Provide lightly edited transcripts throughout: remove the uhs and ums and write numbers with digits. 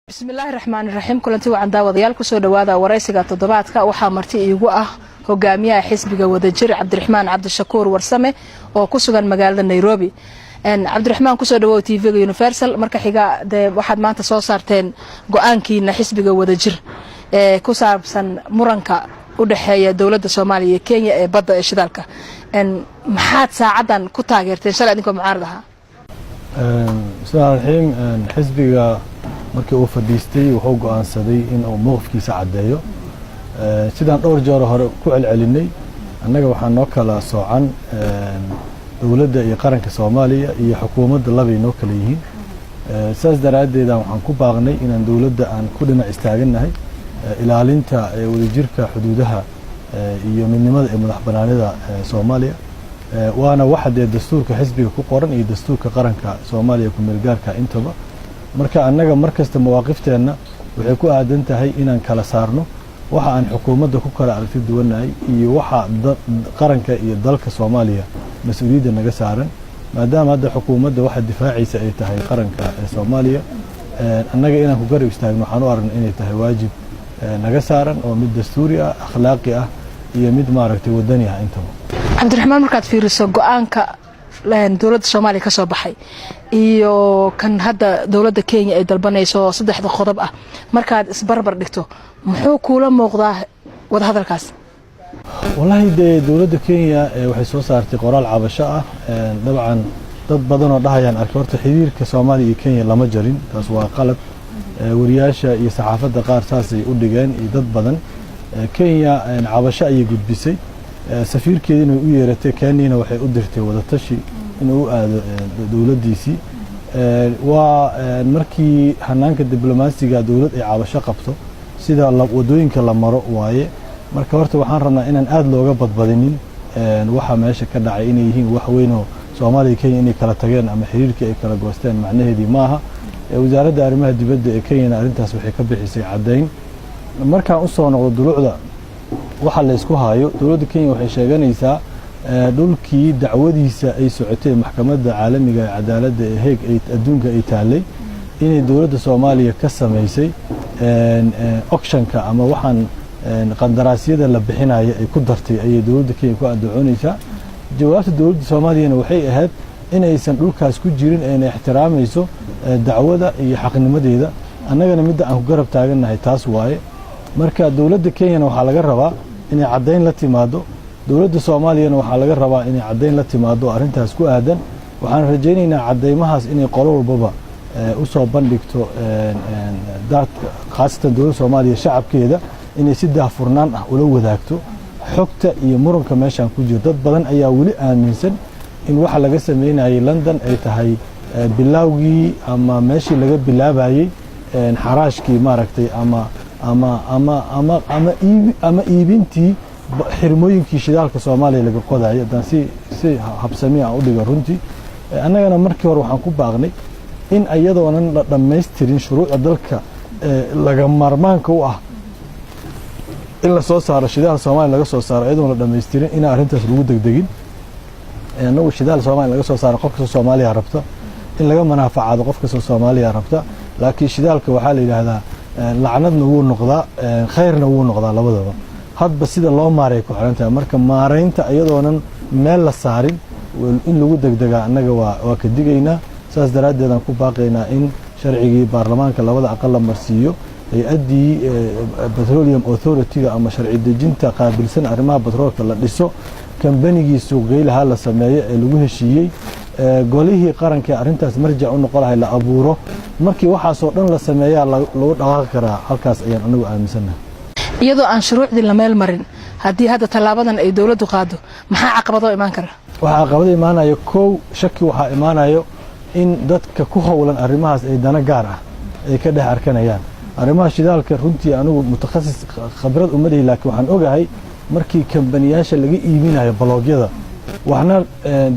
بسم الله الرحمن الرحيم كلنتي وعن داوديال كسو دواada wareysiga toddobaadka waxa marti iigu ah hogaamiyaha xisbiga wadajir Cabdiraxmaan Cabdishakuur Warsame oo ku sugan magaalada Nairobi Cabdiraxmaan kusoo dhawow TV-ga Universal marka xiga waxaad maanta soo saarteen go'aankiina xisbiga wadajir ee ku saabsan muranka u dhaxeeya dawladda Soomaaliya iyo Kenya ee badda ee shidaalka maxaad saacadan ku taageerteen shalay idinkoo mucaarad ahaa bismillahir xisbiga markii uu fadhiistay wuxuu go'aansaday in uu mowqifkiisa cadeeyo sidaan dhowr jeer hore ku celcelinay annaga waxaan noo kala soocan dawladda iyo qaranka Soomaaliya iyo xukuumadda laba inoo kala yihiin saas daraadeed waxaan ku baaqnay inaan dawladda aan ku dhinac istaaganahay ilaalinta wadajirka xuduudaha iyo midnimada ee madaxbannaanida Soomaaliya waana waxa dastuurka xisbiga ku qoran iyo dastuurka qaranka Soomaaliya ku meelgaarka intaba marka annaga markasta mawaqifteena waxay ku aadan tahay inaan kala saarno waxa aan xukuumadda ku kala aragti duwanahay iyo waxa qaranka iyo dalka Soomaaliya mas'uuliyadda naga saaran maadaama hadda xukuumadda waxa difaacaysa ay tahay qaranka Soomaaliya annaga inaan ku garab istaagno waxaan u aragnaa inay tahay waajib naga saaran oo mid dastuuri ah akhlaaqi ah iyo mid maaragtay wadani ah intaba Cabdiraxmaan markaad fiiriso go'aanka dawladda Soomaaliya ka soo baxay iyo kan hadda dawladda Kenya ay dalbanayso saddexda qodob ah markaad isbarbar dhigto muxuu kula muuqdaa wada hadalkaas wallahi dawladda Kenya waxay soo saartay qoraal cabasho ah dabcan dad badan oo dhahayaan horta xiriirka Soomaaliya iyo Kenya lama jarin taas waa qalad wariyaasha iyo saxaafadda qaar saasay u dhigeen iyo dad badan Kenya cabasho ay gudbisay safiirkeedina u yeeratay Kenya waxay u dirtay wada tashi inuu aado dawladdiisii waa markii hanaanka diblomaasiga dawlad ay cabasho qabto sida wadooyinka la maro waaye marka horta waxaan rabnaa inaan aad looga badbadinin waxa meesha ka dhacay inay yihiin wax weyn oo Soomaaliya Kenya inay kala tageen ama xiriirka ay kala goosteen macnaheedii maaha wasaaradda arrimaha dibadda ee Kenya arintaas waxay ka bixisay cadeyn markaan u soo noqdo dulucda waxa la isku haayo dawladda Kenya waxay sheeganaysaa dhulkii dacwadiisa ay socotay maxkamadda caalamiga ee cadaaladda ee Hague ay adduunka ay taalay inay dawladda Soomaaliya ka sameysay auctionka ama waxaan qandaraasyada la bixinayo ay ku dartay ayay dawladda Kenya ku adoonaysaa jawaabta dawladda Soomaaliya waxay ahayd in aysan dhulkaas ku jirin ee ixtiraamayso dacwada iyo xaqnimadeeda annagana mid aan ku garab taaganahay taas waaye marka dawladda Kenya waxa laga rabaa inay cadeyn la timaado dawladda Soomaaliya waxa laga rabaa inay cadeyn la timaado arintaas ku aadan waxaan rajaynaynaa cadeymahaas inay qolo walbaba u soo bandhigto dadka khaasatan dawladda Soomaaliya shacabkeeda inay si daafurnaan ah ula wadaagto xogta iyo muranka meeshan ku jira dad badan ayaa wali aaminsan in waxa laga sameeyay London ay tahay bilawgii ama meeshii laga bilaabayay xaraashkii maaragtay ama iibintii xirmooyinkii shidaalka Soomaaliya laga qodayo dan si habsami ah u dhiga runtii annagana markii hore waxaan ku baaqnay in ayadoonan la dhameystirin shuruucda dalka laga marmaanka u ah in la soo saaro shidaal Soomaaliya laga soo saaro ayadoo la dhameystirin in arintaas lagu degdegin annagu shidaal Soomaaliya laga soo saaro qofka Soomaaliya rabta in laga manaafacaado qofka Soomaaliya rabta laakiin shidaalka waxa la yiraahdaa lacnadna wuu noqdaa khayrna wuu noqdaa labadaba hadba sida loo maareeyo ku xirantahay marka maareynta ayadoonan meel la saarin in lagu degdegaa annaga waa ka digaynaa saas daraadeed aan ku baaqaynaa in sharcigii baarlamaanka labada aqal la marsiiyo hay'adii Petroleum Authority-ga ama sharci dejinta qaabilsan arrimaha batroolka la dhiso kambanigii suuqgeylaha la sameeyo ee lagu heshiiyey golihii qaranka arintaas marjac u noqon lahayd la abuuro markii waxaas oo dhan la sameeyaa lagu dhaqaaqi karaa halkaas ayaan anagu aaminsanahay iyadoo aan shuruucdii la meel marin haddii hadda talaabadan ay dawladdu qaado maxaa caqabado imaan kara waxa caqabado imaanayo koow shaki waxa imaanayo in dadka ku howlan arrimahaas ay dana gaar ah ay ka dhex arkanayaan arrimaha shidaalka runtii anigu mutakhasis khibrad uma leeyahay laakiin waxaan ogahay markii kambaniyaasha laga iibinayo bloogyada waxna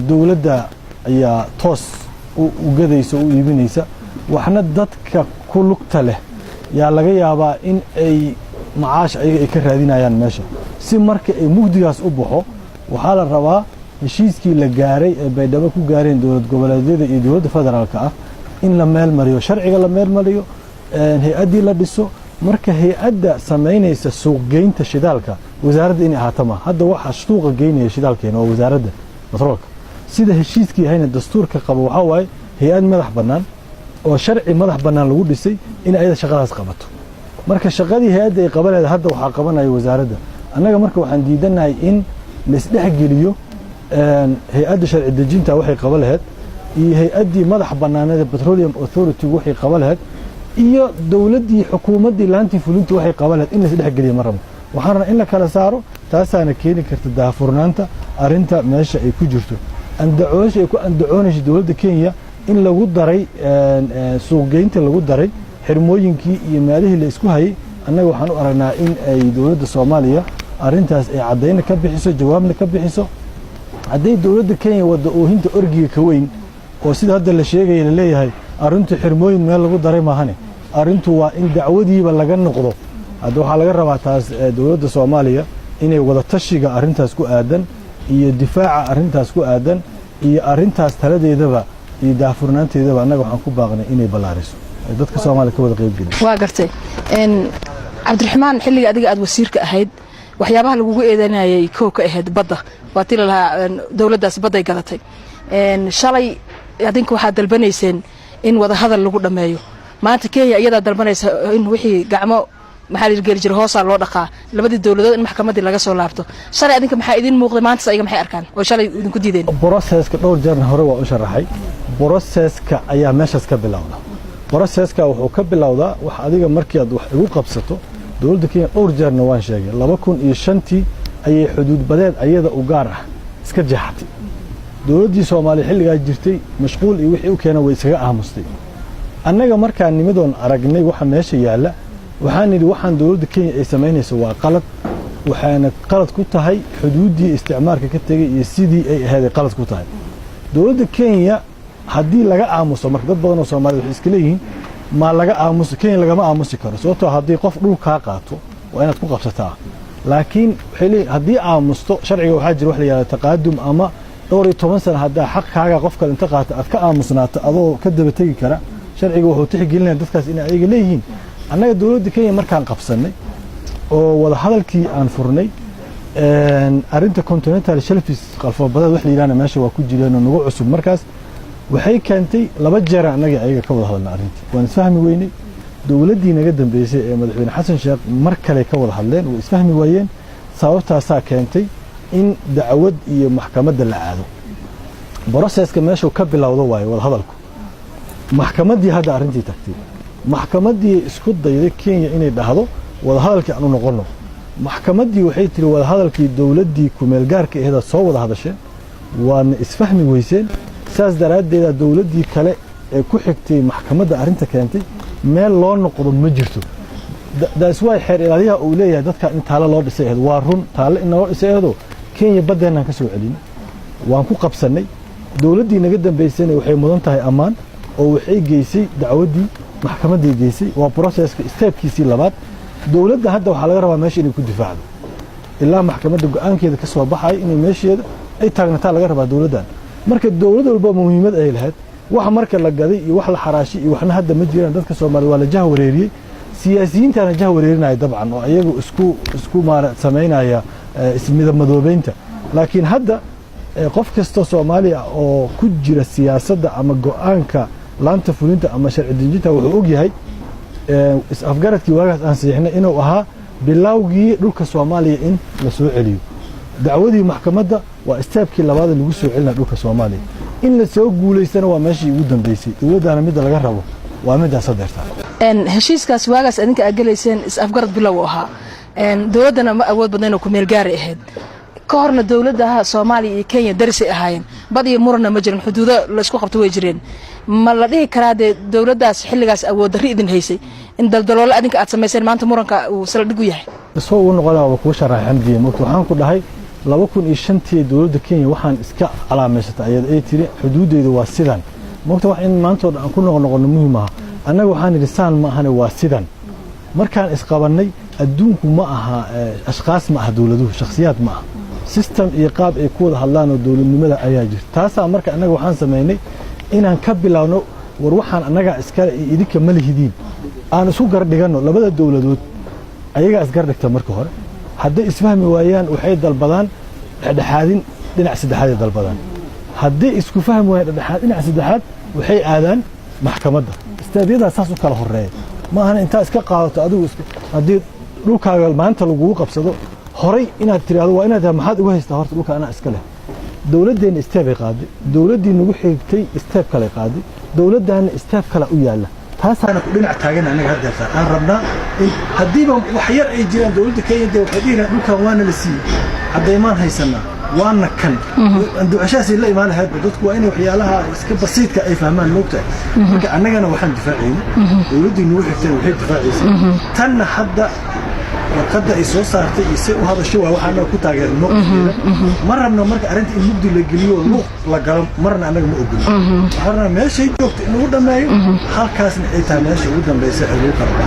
dawladda ayaa toos u gadayso u iibinaysa waxna dadka ku lugta leh yaa laga yaabaa in ay macaash ay ka raadinayaan meesha si marka ay mugdigaas u baxo waxa la rabaa heshiiskii la gaaray ee baydhabo ku gaareen dawlad goboleedyada iyo dawladda federaalka ah in la meel mariyo sharciga la meel mariyo hay-addii la dhiso marka hay-adda samaynaysa suuqgeynta shidaalka wasaaradda inay ahaato ma hadda waxa suuqa geynaya shidaalkeena waa wasaaradda batroolka sida heshiiskii ahayna dastuurka qabo waxaa waaye hay-ad madax bannaan oo sharci madax bannaan lagu dhisay in ayada shaqadaas qabato marka shaqadii hay-adda ay qabaneeda hadda waxaa qabanaya wasaaradda annaga marka waxaan diidanahay in laisdhexgeliyo hay-adda sharci dejinta waxay qaba lahayd iyo hay-addii madax bannaanada petroleum authority waxay qaba lahayd iyo dawladdii xukuumaddii laantii fulintii waxay qaba lahayd in laisdhexgeliyo ma rabo waxaan rabnaa in la kala saaro taasaana keeni karta daahfurnaanta arrinta meesha ay ku jirto andacoosha ay ku andacoonaysa dawladda Kenya in lagu daray suuqgeynta lagu daray xirmooyinkii iyo meelihii la isku hayay annaga waxaan u aragnaa in ay dawladda Soomaaliya arrintaas ay caddayn ka bixiso jawaabna ka bixiso hadday dawladda Kenya wada oohinta orgiga ka weyn oo sida hadda la sheegay la leeyahay arrintu xirmooyin meel lagu daray maahane arrintu waa in dacwadiiba laga noqdo hadda waxaa laga rabaa taas dawladda Soomaaliya inay wada tashiga arrintaas ku aadan iyo difaaca arrintaas ku aadan iyo arrintaas taladeedaba iyo daafurnaanteedaba annaga waxaan ku baaqnay inay ballaariso dadka Soomaaliya ka wada qayb gelin waa gartay Cabdiraxmaan xilliga adiga aad wasiirka ahayd waxyaabaha lagu eedanayay ka ahayd badda waa tii la dawladdaas badday galatay shalay adinku waxaad dalbanayseen in wada hadal lagu dhameeyo maanta Kenya iyada dalbanaysa in wixii gacmo maxaa la geli jiray hoosa loo dhaqaa labadii dawladood in maxkamaddii laga soo laabto shalay adinka maxaa idin muuqday maanta ayaga maxay arkaan oo shalay idinku diideen processka dhowr jeer hore waa u sharaxay processka ayaa meeshaas ka bilowda processka wuxuu ka bilowdaa wax adiga markii aad wax ugu qabsato dawladda Kenya dhowr jeerna waan sheegay 2005 ayay xuduud badeed ayada u gaar ah iska jeexatay dawladdii Soomaaliya xilligaa jirtay mashquul iyo wixii u keenay way isaga aamustay annaga markaan nimadoon aragnay waxa meesha yaala waxaan nidhi waxaan dawladda Kenya ay samaynayso waa qalad waxaana qalad ku tahay xuduuddii isticmaalka ka tagay iyo sidii ay ahayd qalad ku tahay dawladda Kenya haddii laga aamuso marka dad badan oo Soomaaliyeed waxay iska leeyihiin ma laga aamuso Kenya lagama aamusi karo sababtoo haddii qof dhul ka qaato waa inaad ku qabsataa laakiin haddii aamusto sharciga waxaa jira wax la yiraahdo taqaadum ama dhowr iyo 10 sano hadda xaqaaga qofka inta qaata aad ka aamusnaato adoo ka daba tagi kara sharciga wuxuu tixgelinayaa dadkaas in ay leeyihiin annaga dawladda Kenya markaan qabsanay oo wada hadalkii aan furnay arrinta continental shelfis qalfoobadeed wax la yiraahdo meesha waa ku jireen oo nagu cusub markaas waxay keentay laba jeer annaga ayaga ka wada hadalnay arrintii waan isfahmi weynay dawladdii naga dambeysay ee madaxweyne Xasan Sheekh mar kale ka wada hadleen oo isfahmi waayeen sababtaasaa keentay in dacwad iyo maxkamadda la aado processka meesha ka bilowdo waayo wada hadalku maxkamaddii hadda arrintii tagtay maxkamaddii isku dayday Kenya inay dhahdo wada hadalkii aanu noqono maxkamaddii waxay tiri wada hadalkii dawladdii ku meel gaarka ahayd soo wada hadasheen waana isfahmi weyseen saas daraadeed dawladdii kale ee ku xigtay maxkamadda arrinta keentay meel loo noqdo ma jirto daas way xeer ilaaliyaha uu leeyahay dadka in taalo loo dhisay waa run taalo in loo dhisay Kenya badeena ka soo celin waan ku qabsanay dawladdii naga dambeysay waxay mudan tahay amaan oo waxay geysay dacwadii maxkamaddii geysay waa processka stepkiisii labaad dawladda hadda waxa laga rabaa meesha inay ku difaacdo ilaa maxkamadda go'aankeeda ka soo baxay inay meesheeda ay taagnataa laga rabaa dawladdan marka dawlad walba muhiimad ay lahayd wax marka la gaday iyo wax la xaraashi iyo waxna hadda ma jiraan dadka Soomaaliya waa la jaha wareeriyay siyaasiyiintana jaha wareerinaya dabcan oo ayagu isku sameynaya ismida madoobeynta laakiin hadda qof kasta Soomaaliya oo ku jira siyaasadda ama go'aanka laanta fulinta ama sharci dejinta wuxuu og yahay is-afgaradkii waagaas aan saxiixnay inuu ahaa bilowgii dhulka Soomaaliya in la soo celiyo dacwadii maxkamadda waa steepkii labaad ee lagu soo celinaa dhulka Soomaaliya in la soo guuleystana waa meeshii ugu dambeysay dawladana mid laga rabo waa mid sadeerta heshiiskaas waagaas adinka aad galeyseen is-afgarad bilow ahaa dawladana ma awood badnayn oo ku meel gaar ahayd ka horna dawladaha Soomaaliya iyo Kenya darisay ahaayeen bad iyo murana ma jirin xuduudo la isku qabto way jireen ma la dhihi karaa dawladdaas xilligaas awood darri idin haysay in daldaloolo adinka aad sameyseen maanta muranka uu sala dhigu yahay soo uu noqonaa waa ku sharaxay xamdiye waxaan ku dhahay 2005 dawladda Kenya waxaan iska calaameysatay ayada ay tiri xuduudeedu waa sidan moogta wax in maanta aan ku noqono muhiim ah annaga waxaan risaan ma ahane waa sidan markaan isqabanay adduunku ma aha ashqaas ma aha dawladuhu shakhsiyaad ma aha system iyo qaab ay ku wada hadlaan oo dawladnimada ayaa jirta taasa marka annaga waxaan sameynay inaan ka bilaawno war waxaan annaga iska idinka ma lihidiin aan isku gardhigano labada dawladood ayaga isgar dhigta marka hore haddii isfahmi waayaan waxay dalbadaan dhexdhexaadin dhinac saddexaad dalbadaan haddii isku fahmi waayaan dhexdhexaad dhinac saddexaad waxay aadaan maxkamadda istaadiyada saas u kala horeeya ma aha inta iska qaadato adigu haddii dhulkaaga maanta lagu qabsado horay inaad tiraahdo waa inaad maxaad uga haystaa horta dhulka ana iska leh dawladdeena isteeb ay qaaday dawladdii nagu xigtay isteeb kale qaaday dawladdaana isteeb kale u yaala taasaana ku dhinac taagan anaga hadda aan rabnaa in hadiiba wax yar ay jiraan dawladda Kenya waxay dhigeen dhulkan waana la siiyay cadeymaan haysanaa waana kan ducashaasi la imaan lahayd dadku waa in waxyaalaha iska basiidka ay fahmaan moogta marka annagana waxaan difaacayna dawladdii nagu xigtay waxay difaacaysaa tan hadda warqadda ay soo saartay isay u hadasho waa waxaan ku taageerno mar rabno marka arinta in mugdi la geliyo luuq la galo marna anaga ma ogolin waxaana meeshay joogto in uu dhameeyo halkaasna ay tahay meesha ugu dambeysay ay ugu qarba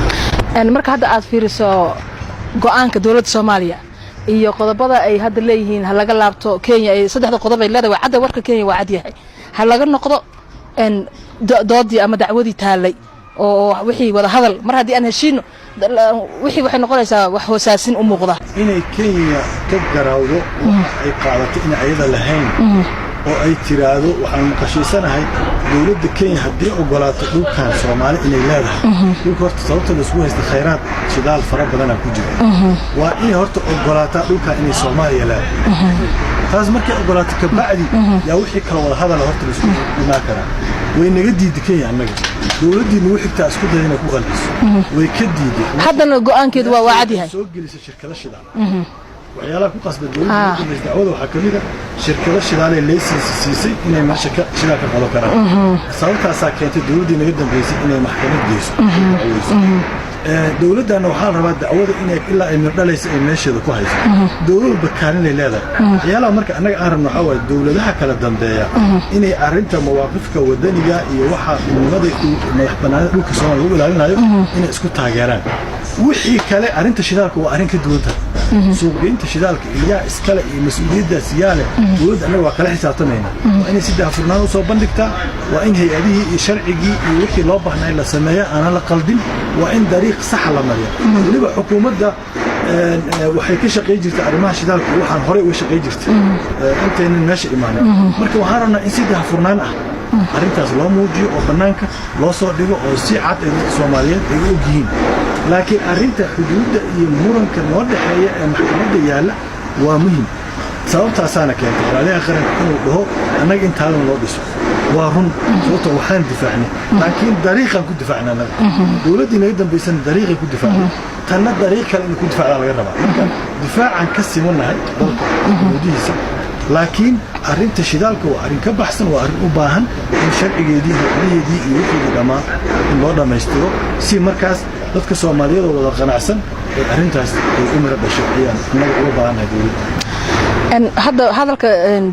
marka hadda aad fiiriso go'aanka dawladda Soomaaliya iyo qodobada ay hadda leeyihiin ha laga laabto Kenya ay saddexda qodob ay leedahay cadda warka Kenya waa cad yahay ha laga noqdo doodii ama dacwadii taalay oo wixii wada hadal mar haddii aan heshiino wixii waxay noqonaysaa wax hoosaasin u muuqda inay Kenya ka garawdo ay qaadato in ayada lahayn oo ay tiraado waxaan maqashiisanahay dawladda Kenya haddii ogolaato dhulkan Soomaali inay leedahay dhulka horta sababta la isku haysto khayraad shidaal fara badan ku jira waa in horta ogolaataa dhulka inay Soomaaliya leedahay taas markay ogolaato ka bacdi yaa wixii kala wada hadal horta la isku dhimaa karaa way naga diiday Kenya annaga dawladdii nagu xigtaa isku dayna ku qalbiso way ka diiday haddana go'aankeedu waa cad yahay soo gelisay shirkado shidaal waxyaalaha ku qasbay dawladda dacwada waxa kamid ah shirkado shidaal ee laysansi siisay inay marshaka shidaalka qado karaan sababtaas keentay dawladdii naga dambeysay inay maxkamad geyso dawladana waxaa la rabaa dacwada inay ilaa ay mirdhalayso ay meesheeda ku hayso dawladda bakaarin ay leedahay waxyaalaha marka anaga aan rabno waxa waaye dawladaha kala dambeeya inay arinta mawaaqifka wadaniga iyo waxa midnimada madax banaanida dhulka Soomaaliya lagu ilaalinayo inay isku taageeraan wixii kale arinta shidaalka waa arin ka duwan tahay suuqgeynta shidaalka ilaa iskale iyo mas'uuliyaddaas yaale dawladda anaga waa kala xisaabtamayna waa inay si daahfurnaan u soo bandhigtaa waa in hay'adihii iyo sharcigii iyo wixii loo baahnaa la sameeyo aan la qaldin waa in dariiq sax la mariyo waliba xukuumadda waxay ka shaqeey jirtay arrimaha shidaalka waxaan hore uga shaqeey jirtay intaynan meesha imaanin marka waxaan rabnaa in si daahfurnaan ah arintaas loo muujiyo oo banaanka loo soo dhigo oo si cad ay dadka Soomaaliyeed ay u ogyihiin laakiin arinta xuduudda iyo muranka noo dhaxeeya ee maxkamadda yaala waa muhiim sababtaasaana keentay walaalaha qaranka inuu dhaho annaga intaan loo dhiso waa run sababtoo waxaan difaacnay laakiin dariiqan ku difaacnaa anaga dawladdii naga dambaysan dariiqay ku difaacnay tanna dariiq kale in ku difaacdaa laga rabaa marka difaacan ka simanahay dalka xuduudihiisa laakiin arinta shidaalka waa arin ka baxsan waa arin u baahan in sharcigeedii hawlaheedii iyo wixii dhamaa in loo dhameystiro si markaas dadka Soomaaliyeed wada qanacsan ee arintaas ay u mara dhashay ayaan anaga uga baahanahay dawladda hadda hadalka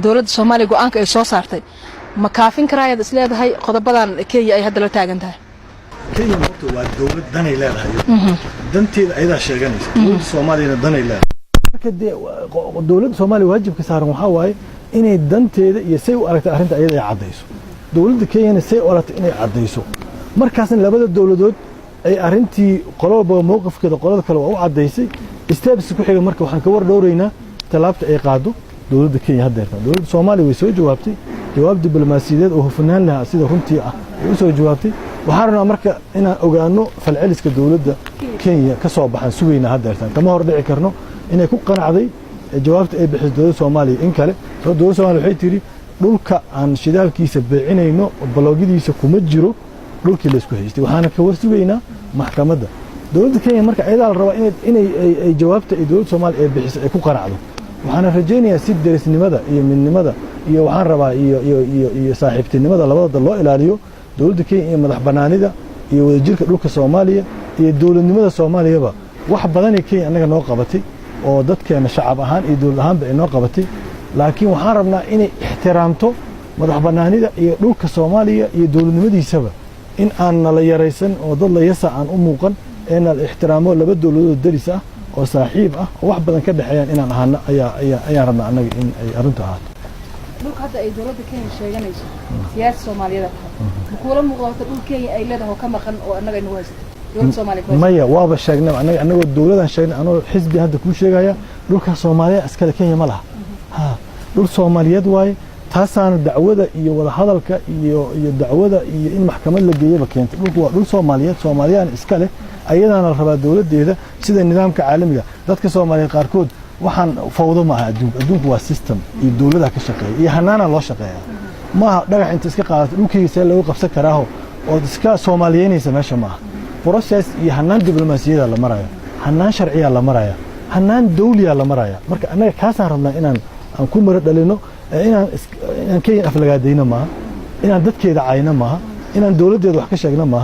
dawladda Soomaaliya go'aanka ay soo saartay ma kaafin karaayad isleedahay qodobadan Kenya ay hadda la taagan tahay Kenya waa dawlad danay leedahay danteeda ayada sheeganaysa dawladda Soomaaliya danay leedahay marka dawladda Soomaaliya waajibka saaran waxa waaye inay danteeda iyo say u aragtay arinta ayada ay cadeyso dawladda Kenya say u aragtay inay cadeyso markaasna labada dawladood ay arintii qolaba mowqifkeeda qolada kale waa u cadeysay steps ku xiga marka waxaan ka war dhowreynaa talaabta ay qaado dawladda Kenya hadda dawladda Soomaaliya way soo jawaabtay jawaab diblomaasiyadeed oo hufnaan lahaa sida runtii ah ay soo jawaabtay waxaan rabnaa marka inaan ogaano falceliska dawladda Kenya ka soo baxan sugayna hadda kama hor dhici karno inay ku qanacday jawaabta ay bixisay dawladda Soomaaliya in kale dawladda Soomaaliya waxay tiri dhulka aan shidaalkiisa beecinayno baloogidiisa kuma jiro dhulkii la isku haystay waxaana ka war sugaynaa maxkamadda dawladda Kenya marka ayada la rabaa inay jawaabta ay dawladda Soomaaliya ay bixisay ay ku qanacdo waxaana rajaynayaa si derisnimada iyo midnimada iyo waxaan rabaa iyo saaxiibtinimada labada loo ilaaliyo dawladda Kenya iyo madax banaanida iyo wadajirka dhulka Soomaaliya iyo dawladnimada Soomaaliyaba wax badan ay Kenya anaga noo qabatay oo dadkeena shacab ahaan iyo dawlad ahaanba ay noo qabatay laakiin waxaan rabnaa inay ixtiraamto madax banaanida iyo dhulka Soomaaliya iyo dawladnimadiisaba in aan la yaraysan oo dad la yasa aan u muuqan in la ixtiraamo laba dawladood daris ah oo saaxiib ah oo wax badan ka dhaxeeyaan inaan ahaana ayaa rabnaa anaga in ay arintu ahaato dhulka hadda ay dawladda Kenya sheeganayso siyaasad Soomaaliyeed ma kula muuqato dhul Kenya ay leedahay ka maqan oo anaga inuu haysto maya waaba sheegnay anagoo dowladan sheegnay anoo xisbi hadda kuu sheegaya dhulka Soomaaliya askale Kenya ma laha dhul Soomaaliyeed waaye taasaana dacwada iyo wada hadalka iyo dacwada iyo in maxkamad la geeyo keentay dhulku waa dhul Soomaaliyeed Soomaaliyaan iskale ayadana la rabaa dowladeeda sida nidaamka caalamiga dadka Soomaaliyeed qaarkood waxaan fawdo ma aha adduunku waa system iyo dowladda ka shaqeeya iyo hanaana loo shaqeeya ma aha dhagax inta iska qaadato dhulkiisa lagu qabsan karaaho oo iska Soomaaliyeynaysa meesha ma aha process iyo hanaan diblomaasiyada la marayo hanaan sharciya la marayo hanaan dawliya la marayo marka anaga kaasaan rabnaa inaan ku mara dhalino inaan Kenya aflagaadayna ma inaan dadkeeda caayna ma inaan dowladeeda wax ka sheegna ma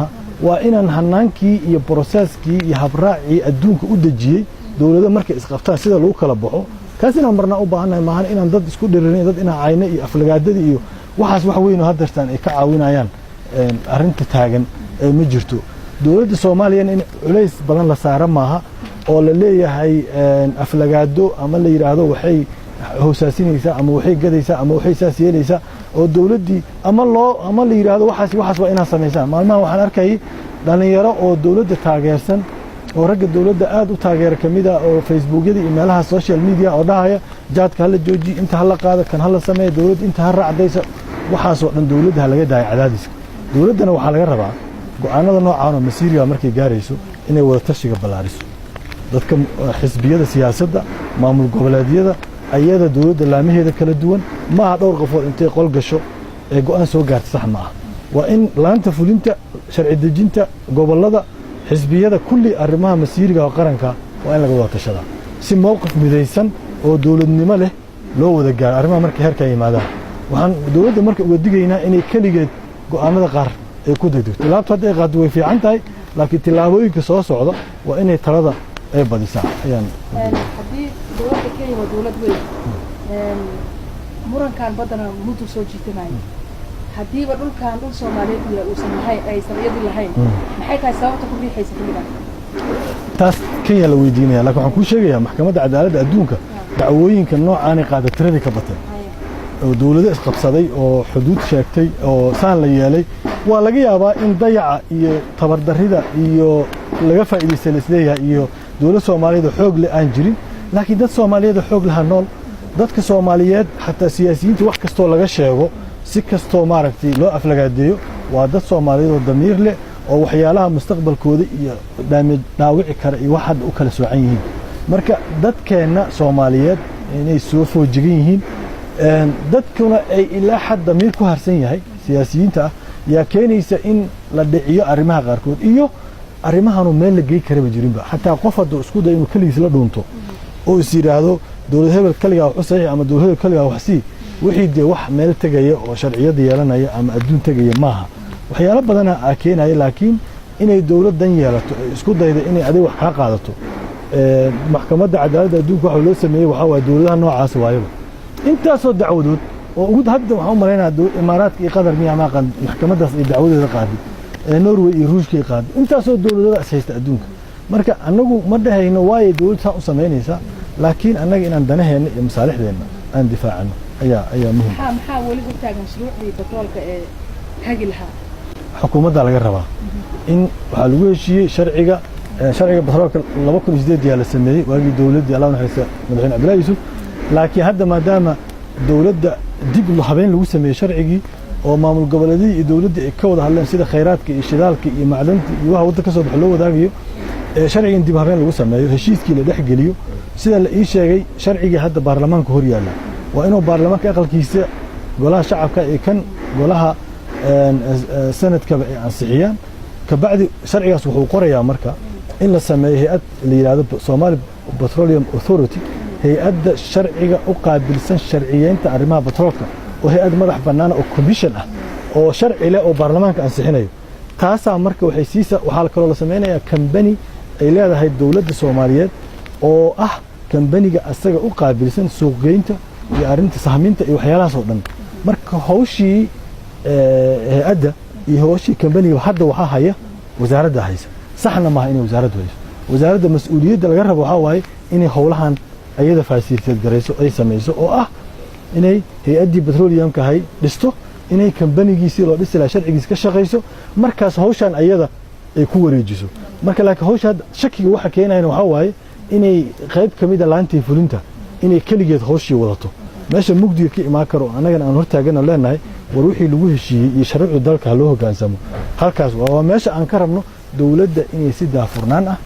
waa inaan hanaankii iyo processkii iyo habraacii adduunka u dajiyay dowladda markay isqabtaan sida lagu kala baxo kaas inaan marna u baahanahay maahan inaan dad isku dhiririn dad inaan caayna iyo aflagaadada iyo waxaas wax weyn oo hadartaan ay ka caawinayaan arinta taagan ma jirto dowladda Soomaaliya in culays badan la saaro maaha oo la leeyahay aflagaado ama la yiraahdo waxay hoosaasinaysa ama waxay gadaysa ama waxay saas yeelaysa oo dawladii ama la yiraahdo waxaas waa inaan sameeyaan maalmaha waxaan arkay dhalinyaro oo dawladda taageersan oo ragga dawladda aad u taageera kamida oo facebookyada iyo meelaha social media oo dhahaya jaadka hala jooji inta hala qaado kan hala sameeyo dawladda inta ha raacdaysa waxaas oo dhan dawladda laga daay cadaadiska dawladdana waxa laga rabaa go'aanada noocan oo masiiriga markay gaarayso inay wada tashiga balaariso dadka xisbiyada siyaasadda maamul goboleedyada ayada dawladda laamaheeda kala duwan ma aha dhowr qofood intay qol gasho ee go'aan soo gaartay sax ma ah waa in laanta fulinta sharci dejinta gobolada xisbiyada kulli arrimaha masiiriga oo qaranka waa in laga wada tashada si mowqif midaysan oo dawladnimo leh loo wada gaaro arrimaha markay heerka yimaadaan waxaan dawladda marka uga digaynaa inay kaligeed go'aamada qaar ay ku degdegto laabta hadda ay qaado way fiican tahay laakiin tilaabooyinka soo socda waa inay talada ay badisaa ayaan haddii dowladda Kenya waa dowlad weyn murankan badana muddo soo jiitanayo haddiiba dhulkan dhul Soomaaliyeed iyo uusan lahayn aysan iyadu lahayn maxay tahay sababta ku riixaysa xilligan taas Kenya la weydiinaya laakiin waxaan ku sheegayaa maxkamadda cadaaladda adduunka dacwooyinka noocan qaada tiradii ka batay oo dawladda isqabsaday oo xuduud sheegtay oo saan la yeelay waa laga yaabaa in dayaca iyo tabardarrida iyo laga faa'iideysan isleeyahay iyo dawladda Soomaaliyeed xoog leh aan jirin laakiin dad Soomaaliyeed xoog laha nool dadka Soomaaliyeed xataa siyaasiyiinta wax kasto laga sheego si kasto maaragtay loo aflagaadeeyo waa dad Soomaaliyeed oo damiir leh oo waxyaalaha mustaqbalkooda iyo dhaawici kara iyo wax u kala soocan yihiin marka dadkeena Soomaaliyeed inay soo foojigan yihiin dadkuna ay ilaa xad damiir ku harsan yahay siyaasiyiinta yaa keenaysa in la dhiciyo arrimaha qaarkood iyo arrimahaanu meel la geey karaba jirinba xataa qof hadduu isku dayo inuu kaligiis la dhuunto oo is yiraahdo dawlad hebel kaligaa wax u saxiix ama dawlad hebel kaligaa wax sii wixii dee wax meel tegaya oo sharciyada yeelanaya ama adduun tegaya maaha waxyaalo badana keenaya laakiin inay dawladdan yeelato isku dayda inay adiga wax ka qaadato maxkamadda cadaaladda adduunka waxa loo sameeyay waxa waa dawladaha noocaas waayaba intaasoo dacwadood oo ugu hadda waxaan u maleynayaa imaaraadka iyo qatar miyaa maaqan maxkamaddaas ay dacwadeeda qaaday Norway iyo Ruushka qaaday intaasoo dawladada haysta adduunka marka anagu ma dhahayno waayay dawladda u sameynaysa laakiin anaga inaan danaheena iyo masaalixdeena aan difaacano ayaa muhiim maxaa wali u taagan shuruucdii batroolka ee hagi lahaa xukuumadda laga rabaa in waxa lagu heshiiyey sharciga batroolka 2008 la sameeyay waagii dawladda Allah naxariista madaxweyne Cabdullaahi Yuusuf laakiin hadda maadaama dawladda dib loo habeen lagu sameeyay sharcigii oo maamul goboleedii iyo dawladda ay ka wada hadleen sida khayraadka iyo shidaalka iyo macdanta iyo waxa wadda ka soo baxay loo wadaagayo sharcigan dib habeen lagu sameeyo heshiiskii la dhex geliyo sida la ii sheegay sharcigii hadda baarlamaanka hor yaala waa inuu baarlamaanka aqalkiisa golaha shacabka ee kan golaha sanadkaba ay ansixiyaan ka bacdi sharcigaas wuxuu qorayaa marka in la sameeyo hay'ad la yiraahdo Somali Petroleum Authority hay'adda sharciga u qaabilsan sharciyeynta arrimaha batroolka oo hay'ad madax bannaan oo commission ah oo sharci leh oo baarlamaanka ansixinayo taasa marka waxay waxa kale oo la sameeyaa company ay leedahay dawladda Soomaaliyeed oo ah company-ga asaga u qaabilsan suuqgeynta iyo arrinta sahminta iyo waxyaalahaas oo dhan marka hawshii hay'adda iyo hawshii company-ga hadda waxa haya wasaaradda haysa saxna maaha inay wasaaraddu hayso wasaaradda mas'uuliyadda laga rabo waxa waaye inay howlahan ayada faasiirteed garayso ay sameeyso oo ah inay hay'addii petroleumka hay dhisto inay company-giisii loo dhisi lahaa sharcigiisa ka shaqeyso markaas hawshan ayada ay ku wareejiso marka laakiin hawsha shakiga waxa keenayna waxa waaye inay qayb kamid ah laantii fulinta inay kaligeed hawshii wadato meesha mugdiga ka imaan karo anagana aan hortaagana leenahay war wixii lagu heshiiyey iyo sharciga dalka loo hogaansamo halkaas waa meesha aan ka rabno dawladda inay si daafurnaan ah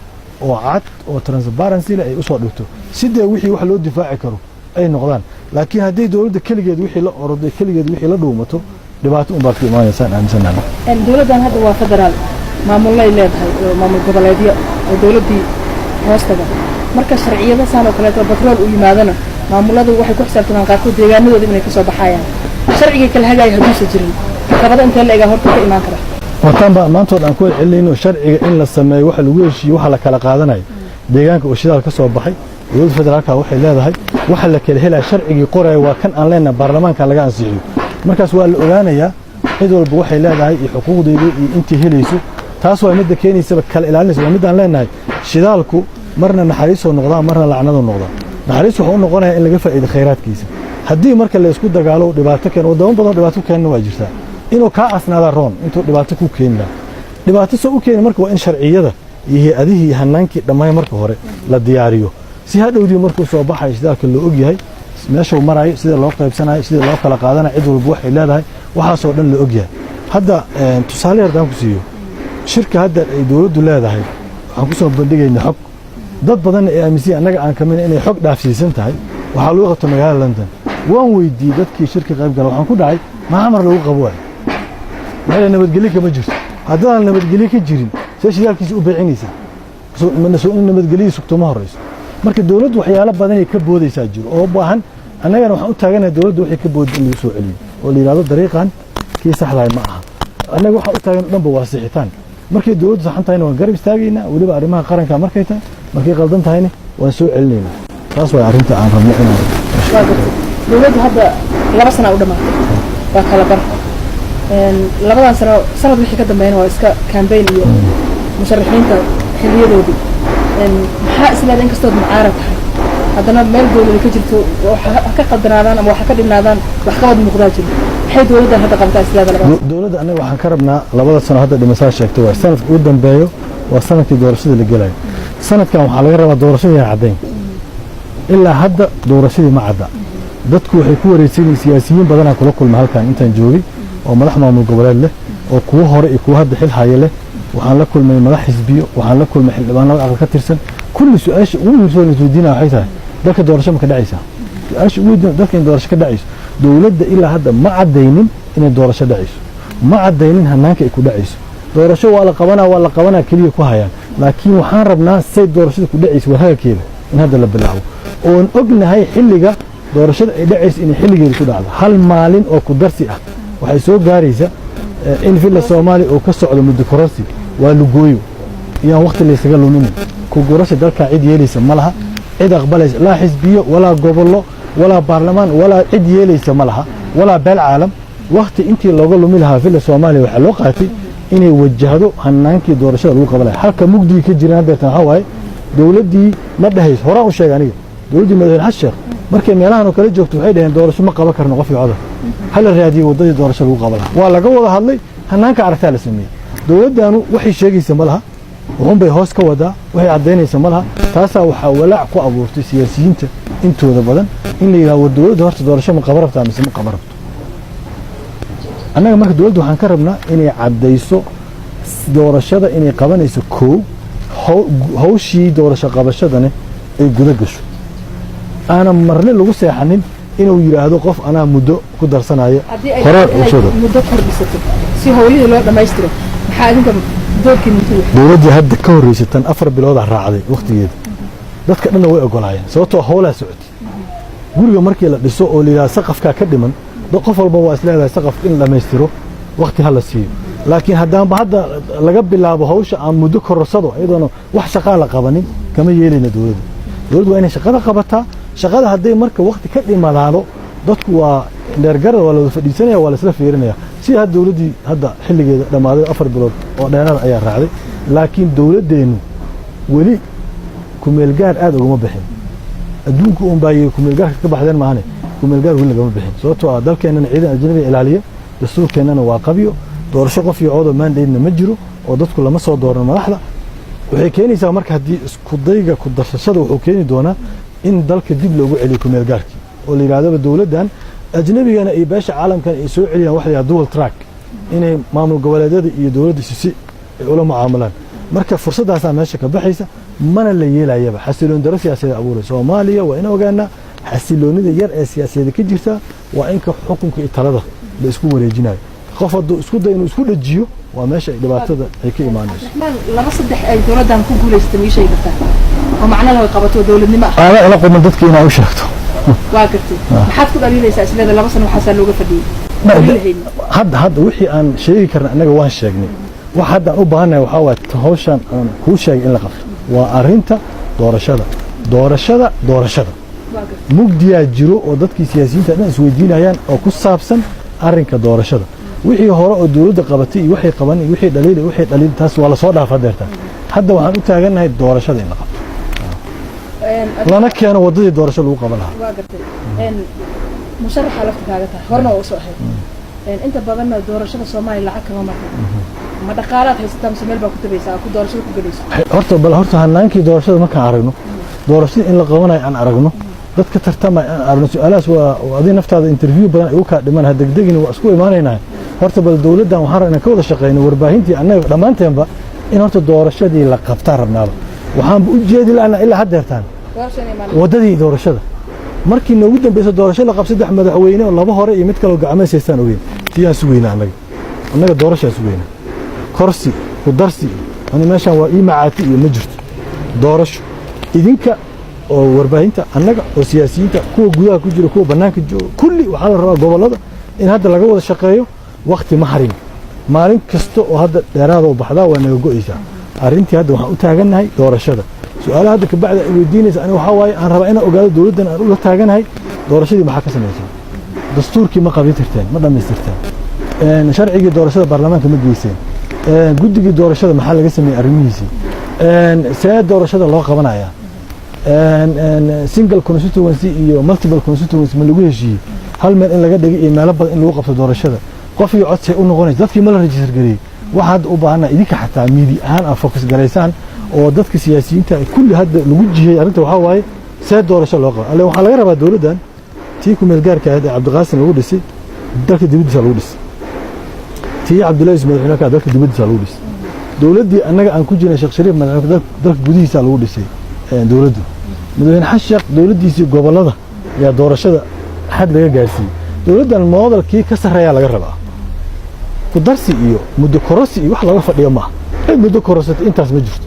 oo cad oo transparency leh ay u soo dhigto sidee wixii wax loo difaaci karo ay noqdaan laakiin haddii dawladda kaligeed wixii la oroday kaligeed wixii la dhuumato dhibaato un baad ka imaanaysaan aaminsanahay dawladdan hadda waa federaal maamulay leedahay oo maamul goboleedyo oo dawladdii hoostaga marka sharciyada saan oo kaleeto batrool u yimaadana maamuladu waxay ku xisaabtamaan qaarkood deegaanadooda inay ka soo baxayaan sharciga kala hagaaya hadduusan jirin caqabada intee la egaa horta ka imaan kara wataan baa maantood aan ku celinayno sharciga in la sameeyo waxa lagu heshiiyo waxa la kala qaadanayo deegaanka oo shidaal ka soo baxay dawladda federaalka waxay leedahay waxa la kala helaa sharcigii qoray waa kan aan leenahay baarlamaanka laga ansixiyo markaas waa la ogaanayaa cid walba waxay leedahay iyo xuquuqdeeda iyo intii helayso taas waa midda keenaysa kala ilaalinaysa waa mid aan leenahay shidaalku marna naxariisoo noqdaa marna lacnadoo noqdaa naxariis wuxuu u noqonayaa in laga faa'iido khayraadkiisa haddii marka la isku dagaalo dhibaato keeno wadamo badan dhibaato keenna waa jirtaa inuu kaa asnaada roon intuu dhibaato ku keeni lahaa dhibaato soo u keeni marka waa in sharciyada iyo hay-adihii iyo hanaankii dhammaan marka hore la diyaariyo si hadhowdii markuu soo baxayo shidaalka loo ogyahay meeshuu marayo sida loo qaybsanayo sida loo kala qaadanayo cid walba waxay leedahay waxaasoo dhan la ogyahay hadda tusaale haddaan ku siiyo shirka hadda ay dawladdu leedahay waxaan ku soo bandhigaynaa xog dad badan ee aaminsan annaga aan ka midna inay xog dhaafsiisan tahay waxaa lagu qabto magaalada London waan weydiiyey dadkii shirka qayb galay waxaan ku dhacay maamar lagu qabo waay meel nabadgelyo kama jirto haddaan nabadgelyo ka jirin see shidaalkiisa u beecinaysa soo nabadgelyo sugtoma horeyso marka dawladdu waxyaalo badan ay ka boodaysaa jiro oo baahan annagana waxaan u taaganahay dawladdu waxay ka booday in lagu soo celiyo oo la yiraahdo dariiqan kii saxdahay ma aha annaga waxaan u taagan dhanba waa sixitaan markay dawladdu saxan tahayna waan garab istaagaynaa weliba arrimaha qaranka markay tahay markay qaldan tahayna waan soo celinaynaa taas waa arrinta aan rabno inaan dawladdu hadda 2 sano u dhamaatay waa kala bar labadan sano sanad wixii ka dambeeyay waa iska campaign iyo musharaxiinta xiliyadoodii maxaa isleedahay inkastoo mucaarad tahay haddana meel dawladda ka jirto waxa ka qaldanaadaan ama waxa ka dhinaadaan wax qabad muuqdaa jiro maxay dawladdan hadda qabtaa isleedahay dawladda anaga waxaan ka rabnaa 2 sano hadda dhimasaa sheegtay waa sanadka ugu dambeeyo waa sanadkii doorashada la gelayo sanadkan waxaa laga rabaa doorashada caddayn ilaa hadda doorashadii ma cadda dadku waxay ku wareegsanayeen siyaasiyiin badan aan kula kulmay halkan intaan joogay oo madax maamul goboleed leh oo kuwa hore iyo kuwa hadda xil haya leh waxaan la kulmay madax xisbiyo waxaan la kulmay xildhibaano aqal ka tirsan kulli su'aasha ugu muhiimsan ee weydiinaa waxay tahay dalka doorasho ma ka dhacaysa su'aasha ugu weyn dalka in doorasho ka dhacayso dawladda ilaa hadda ma cadaynin inay doorasho dhacayso ma cadaynin hanaanka ay ku dhacayso doorasho waa la qabanaa kaliya ku hayaan laakiin waxaan rabnaa say doorashada ku dhacayso warhagakeeda in hadda la bilaabo oon ognahay xilliga doorashada ay dhacayso inay xilligeeda ku dhacdo hal maalin oo ku darsi ah waxay soo gaaraysa in villa Soomaali oo ka socdo muddo kororsi waa lugooyo iyaan waqti la isaga lumin ku gurasha dalka cid yeelaysa malaha cid aqbalaysa la xisbiyo wala gobollo wala baarlamaan wala cid yeelaysa malaha wala beel caalam waqti intii looga lumi lahaa villa Soomaali waxa loo qaatay inay wajahdo hanaankii doorashada lagu qabanay halka mugdiga ka jiraan hadda waxa waaye dawladdii ma dhahayso hore u sheeg aniga dawladdii madaxweyne Sheekh markay meelahan oo kala joogto waxay dhaheen doorasho ma qaban karno qof iyo codar hal raadiyo wadadii doorasho lagu qaban waa laga wada hadlay hanaanka aragtaa la sameeyay dawladdaanu waxay sheegaysaa malaha wuxuun bay hoos ka wadaa waxay cadeynaysaa malaha taasaa waxaa walaac ku abuurtay siyaasiyiinta intooda badan in la yiraahdo dawladda horta doorasho ma qaban rabtaa mise ma qaban rabto annaga marka dawladdu waxaan ka rabnaa inay cadayso doorashada inay qabanayso hawshii doorasho qabashadana ay guda gasho ana marne lagu seexanin inuu yiraahdo qof anaa muddo ku darsanayo horar muddo kordhisato si hawlihii loo dhameystiro maxaa idinka doorkiin intuu dawladda hadda ka horeysatan 4 bilood ah raacday waqtigeeda dadka dhan way ogolaayeen sababtoo hawlaha socotay guriga markii la dhiso oo liiraa saqafka ka dhiman qof walba waa isleedahay saqafka in la dhameystiro waqti hala siiyo laakiin haddaanba hadda laga bilaabo hawsha aan muddo kororsado iyadoo wax shaqo la qabanin kama yeelayna dawladdu waa inay shaqada qabataa shaqada haday marka waqti ka dhimadaado dadku waa dheergarad waa la fadhiisanaya waa la isla fiirinaya si hadda dawladdii hadda xilligeeda dhamaaday 4 bilood oo dheeraad ayaa raacday laakiin dawladdeenu weli kumeel gaar aad uga bixin adduunku un baa kumeel gaar ka baxdeen maahane kumeel gaar weli laga bixin sababtoo ah dalkeenna ciidan ajnabi ilaaliya dastuurkeennana waa qabiyo doorasho qof iyo cod mandate ma jiro oo dadku lama soo dooran madaxda waxay keenaysaa marka haddii isku dayga ku darsashada wuxuu keeni doonaa in dalka dib loogu celiyo ku meel gaarkii oo la yidhahdaba dowladdan ajnabigana iyo beesha caalamkan ay soo celiyaan waxa la yidhahda dual track inay maamul goboleedyada iyo dowladda si ay ula mucaamalaan marka fursaddaasaa meesha ka baxaysa mana la yeelayaba xasiloon daro siyaasadeed abuuray soomaaliya waa in ogaanaa xasiloonida yar ee siyaasadeed ka jirta waa inka xukunka iyo talada la isku wareejinayo qof hadduu isku day inuu isku dhajiyo waa meesha ay dhibaatada ay ka imaanayso laba saddex ay dowladdan ku guulaysatay ma sheegi kartaa oo macnaha way qabato dowladnimo ah ana ila quman dadka inaa u sheegto waa gartay maxaad ku dhaliilaysaa isleeda laba sano waxaasaa looga fadhiyey hadda wixii aan sheegi karna annaga waan sheegnay wax haddaan u baahannahay waxaa waaye hawshan aan kuu sheegay in la qabto waa arrinta doorashada mugdiyaa jiro oo dadkii siyaasiyiinta dhan isweydiinayaan oo ku saabsan arrinka doorashada wixii hore oo dowladda qabatay iyo waxay qaban iyo wixii dhaliil taas waa la soo dhaafa deerta hadda waxaan u taagannahay doorashada in la qabto lana keeno waddadii doorasho lagu qaban lahaa waa gartay musharaxa lafta kaaga tahay horna waa usoo ahayd inta badanna doorashada soomaaliya lacag kama marka ma dhaqaalaad haysataa mise meel baa ku tabaysaa ku doorashada ku galayso horta hanaankii doorashada markaan aragno doorashada in la qabanayo aan aragno dadka tartamaya aan aragno su-aalahaas waa adii naftaada interview badan ay u kaa dhiman ha degdegin waa isku imaanaynaa horta bal dowladdan waxaan rabnaa ka wada shaqeyno warbaahintii annaga dhammaanteenba in horta doorashadii la qabtaan rabnaaba waxaanba u jeedi lahnaa ilaa haddeertaan waddadii doorashada markii noogu dambaysa doorasho la qab 3 madaxweyne oo laba hore iyo mid kale oo gacmaysaystaan ogeyn tiyaan sugeynaa annaga doorashaa sugeynaa korsi ku darsi ani meeshaan waa ii macaati iyo ma jirto doorasho idinka oo warbaahinta annaga oo siyaasiyiinta kuwa gudaha ku jira kuwa bannaanka jooga kulli waxaa la rabaa gobollada in hadda laga wada shaqeeyo waqti ma harin maalin kasta oo hadda dheeraada u baxdaa waa naga go'aysaa arrintii hadda waxaan u taagannahay doorashada su-aalaha hadda kabacdi ay weydiinaysa aniga waxaa waaye aan rabaa inaan ogaado dowladdan aan ula taaganahay doorashadii maxaa ka samaysay dastuurkii ma qabitirteen ma dhammaystirteen sharcigii doorashada baarlamaanka ma geyseen guddigii doorashada maxaa laga sameeyey arrimihiisii see doorashada loo qabanayaa single constituency iyo multiple constituency ma lagu heshiiyey hal meel in laga dhigay iyo meelo badan in lagu qabto doorashada qof iyo codsay u noqonaysa dadkii ma la register gareeyey waxa hadda u baahanaa idinka xataa miidi ahaan aad focus garaysaan oo dadka siyaasiyiinta kulli hadda lagu jihey arrinta waxaa waaye see doorasho loo qabo alle waxaa laga rabaa dowladdan tii ku meel gaarka ahayd ee cabdiqaasim lagu dhisay dalka dibaddiisa lagu dhisay tii cabdullaahi madaxweynaha dalka dibaddiisa lagu dhisay dowladdii annaga aan ku jirnay sheekh shariif madaxweyne dalka gudihiisa lagu dhisay dowladdu madaxweyne xasan sheekh dowladdiisii gobollada ayaa doorashada xad laga gaarsiiyey dowladdan moodalkii ka sarreeyaa laga rabaa ku darsi iyo muddo korosi iyo wax laga fadhiyo maaha cid muddo korosatay intaas ma jirto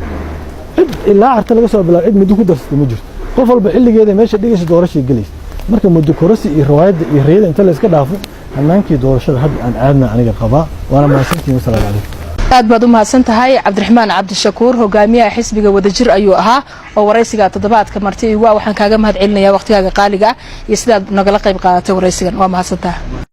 cid ilaa carta laga soo bilaabo cid muddo ku darsatay ma jirto qof walba xilligeeda meesha dhigaysa doorashay gelaysa marka muddo korosi iyo riwaayadda iyo riyada inta la iska dhaafo hanaankii doorashada hadda aan aadna aniga qabaa waana mahadsantihiin wasalaamu calaykum aad baad u mahadsan tahay cabdiraxmaan cabdishakuur hogaamiyaha xisbiga wadajir ayuu ahaa oo waraysiga toddobaadka marti igu waxaan kaaga mahad celinayaa waqtigaaga qaaliga iyo sidaad nagala qayb qaadatay waraysigan waa mahadsantahay